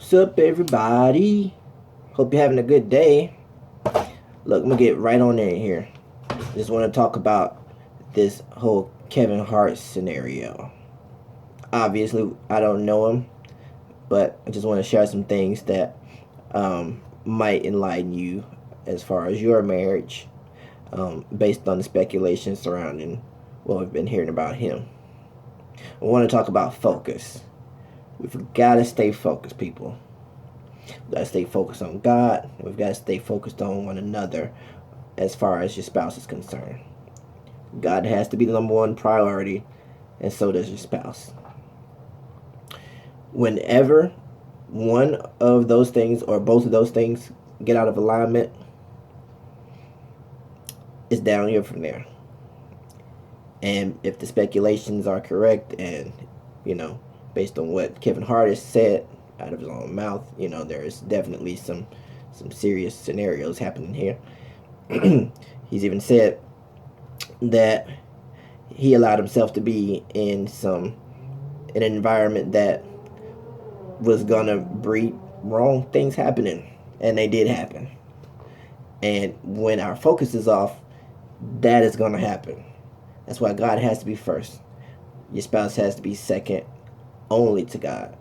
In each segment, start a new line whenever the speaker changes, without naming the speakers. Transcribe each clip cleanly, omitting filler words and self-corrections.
What's up, everybody? Hope you're having a good day. Look, I'm gonna get right on in here. Just want to talk about this whole Kevin Hart scenario. Obviously, I don't know him, but I just want to share some things that might enlighten you as far as your marriage, based on the speculation surrounding what we've been hearing about him. I want to talk about focus. We've got to stay focused, people. We've got to stay focused on God. We've got to stay focused on one another as far as your spouse is concerned. God has to be the number one priority, and so does your spouse. Whenever one of those things or both of those things get out of alignment, it's downhill from there. And if the speculations are correct, and based on what Kevin Hart has said out of his own mouth, there's definitely some serious scenarios happening here. He's even said that he allowed himself to be in an environment that was gonna breed wrong things happening, and they did happen. And when our focus is off, that is gonna happen. That's why God has to be first. Your spouse has to be second only to God.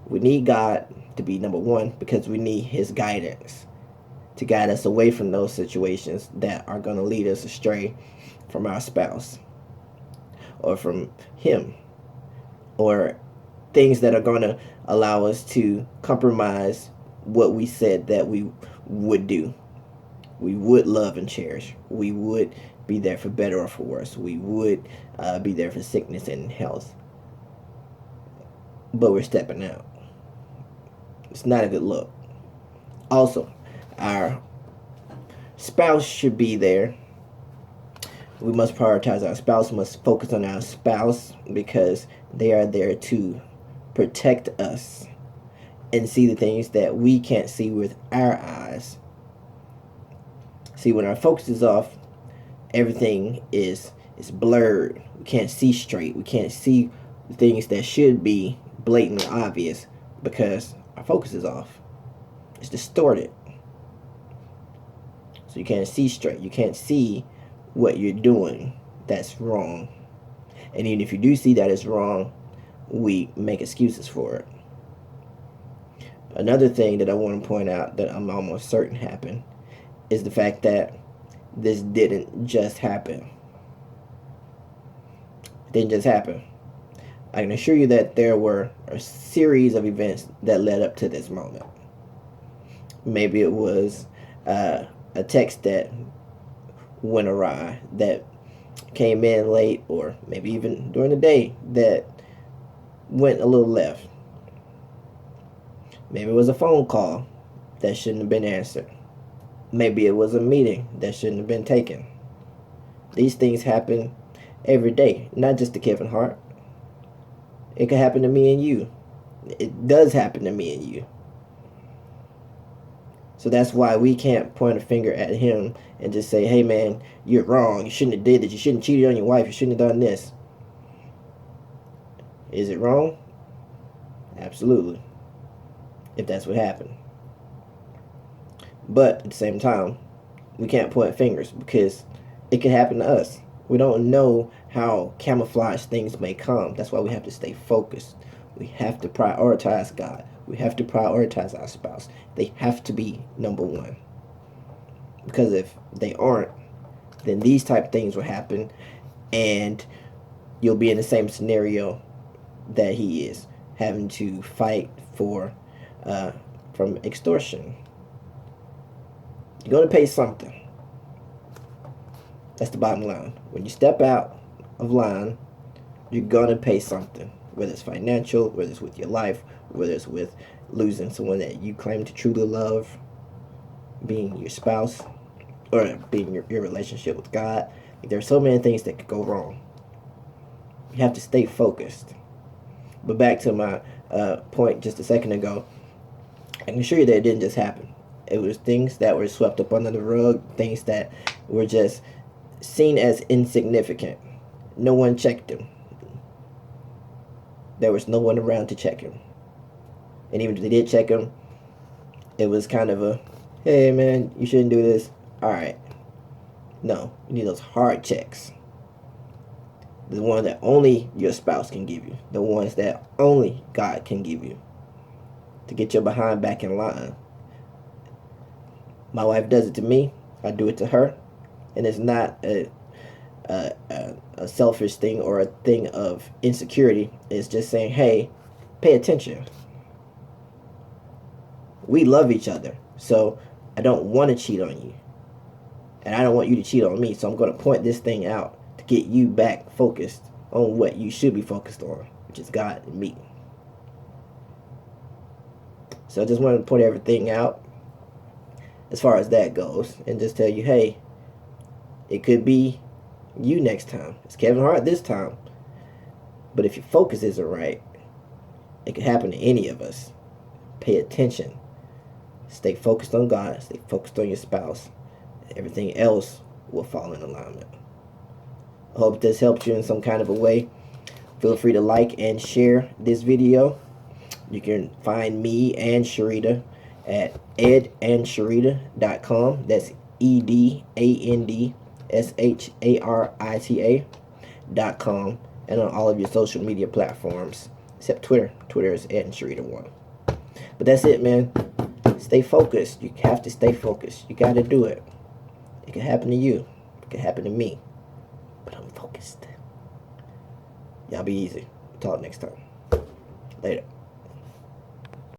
We need God to be number one because we need his guidance to guide us away from those situations that are going to lead us astray from our spouse or from him, or things that are going to allow us to compromise what we said that we would do. We would love and cherish. We would be there for better or for worse. We would be there for sickness and health. But we're stepping out. It's not a good look. Also, our spouse should be there. We must prioritize our spouse, must focus on our spouse because they are there to protect us and see the things that we can't see with our eyes. See, when our focus is off, everything is blurred. We can't see straight. We can't see things that should be blatantly obvious because our focus is off. It's distorted. So you can't see straight. You can't see what you're doing that's wrong. And even if you do see that it's wrong, we make excuses for it. Another thing that I want to point out that I'm almost certain happened is the fact that this didn't just happen. It didn't just happen. I can assure you that there were a series of events that led up to this moment. Maybe it was a text that went awry, that came in late, or maybe even during the day that went a little left. Maybe it was a phone call that shouldn't have been answered. Maybe it was a meeting that shouldn't have been taken. These things happen every day, not just to Kevin Hart. It could happen to me and you. It does happen to me and you. So that's why we can't point a finger at him and just say, hey man, you're wrong. You shouldn't have did this. You shouldn't have cheated on your wife. You shouldn't have done this. Is it wrong? Absolutely. If that's what happened. But at the same time, we can't point fingers because it could happen to us. We don't know how camouflage things may come. That's why we have to stay focused. We have to prioritize God. We have to prioritize our spouse. They have to be number one. Because if they aren't, then these type of things will happen and you'll be in the same scenario that he is, having to fight from extortion. You're going to pay something. That's the bottom line. When you step out of line, you're going to pay something. Whether it's financial, whether it's with your life, whether it's with losing someone that you claim to truly love, being your spouse, or being your relationship with God. There are so many things that could go wrong. You have to stay focused. But back to my point just a second ago, I can assure you that it didn't just happen. It was things that were swept up under the rug, things that were just seen as insignificant. No one checked him. There was no one around to check him. And even if they did check them, it was kind of a, hey man, you shouldn't do this. All right. No, you need those hard checks. The one that only your spouse can give you. The ones that only God can give you. To get your behind back in line. My wife does it to me. I do it to her. And it's not a selfish thing or a thing of insecurity. It's just saying, hey, pay attention. We love each other. So I don't want to cheat on you. And I don't want you to cheat on me. So I'm going to point this thing out to get you back focused on what you should be focused on, which is God and me. So I just wanted to point everything out as far as that goes and just tell you, hey, it could be you next time. It's Kevin Hart this time. But if your focus isn't right, it could happen to any of us. Pay attention. Stay focused on God. Stay focused on your spouse. Everything else will fall in alignment. I hope this helped you in some kind of a way. Feel free to like and share this video. You can find me and Sharita at edandsharita.com. That's EDANDSHARITA.com. And on all of your social media platforms, except Twitter. Twitter is Ed and Sharita1. But that's it, man. Stay focused. You have to stay focused. You got to do it. It can happen to you. It can happen to me. But I'm focused. Y'all be easy. Talk next time. Later.